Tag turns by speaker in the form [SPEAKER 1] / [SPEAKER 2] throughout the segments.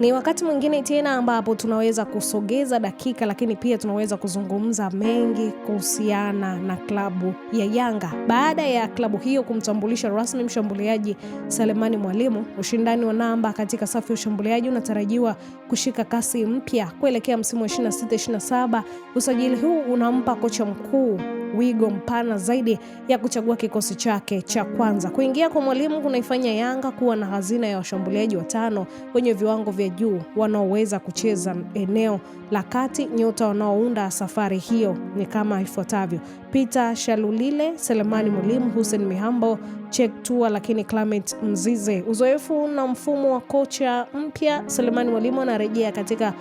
[SPEAKER 1] Ni wakati mwingine tena ambapo tunaweza kusogeza dakika, lakini pia tunaweza kuzungumza mengi kuhusiana na klabu ya Yanga. Baada ya klabu hiyo kumtambulisha rasmi mshambuliaji Selemani Mwalimu, ushindani wa namba katika safu ya ushambuliaji unatarajiwa kushika kasi mpya kuelekea msimu wa 26-27. Usajili huu unampa kocha mkuu wigo mpana zaidi ya kuchagua kikosi chake cha kwanza. Kuingia kwa Mwalimu kunaifanya Yanga kuwa na hazina ya washambuliaji watano wenye viwango vya juu wanaoweza kucheza eneo la kati. Nyota wanaounda safari hiyo ni kama ifuatavyo: Peter Shalulile, Selemani Mwalimu, Hussein Mihambo, Cheick Tua, lakini Clement Mzize. Uzoefu na mfumo wa kocha mpya, Selemani Mwalimu anarejea katika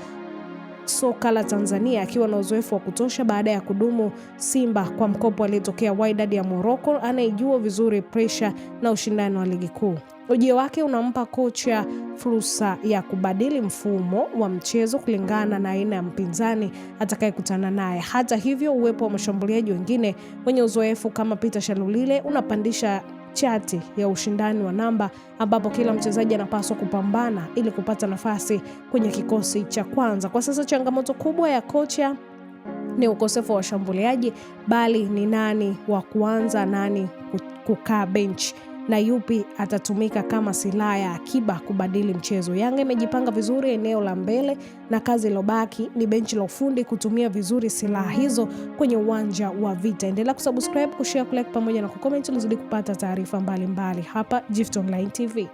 [SPEAKER 1] soka la Tanzania akiwa na uzoefu wa kutosha baada ya kudumu Simba kwa mkopo aliyetokea Wydad ya Morocco, anayejua vizuri pressure na ushindani wa ligi kuu. Ujio wake unampa kocha fursa ya kubadili mfumo wa mchezo kulingana na aina ya mpinzani atakayekutana naye. Hata hivyo, uwepo wa mashambuliaji wengine wenye uzoefu kama Peter Shalulile unapandisha chati ya ushindani wa namba, ambapo kila mchezaji anapaswa kupambana ili kupata nafasi kwenye kikosi cha kwanza. Kwa sasa changamoto kubwa ya kocha ni ukosefu wa washambuliaji, bali ni nani wa kuanza, nani kukaa bench na yupi atatumika kama silaha ya akiba kubadili mchezo. Yanga imejipanga vizuri eneo la mbele na kazi iliyobaki ni benchi la ufundi kutumia vizuri silaha hizo kwenye uwanja wa vita. Endelea kusubscribe, kushare, kulike pamoja na kucomment ili uzidi kupata taarifa mbalimbali hapa Gift Online TV.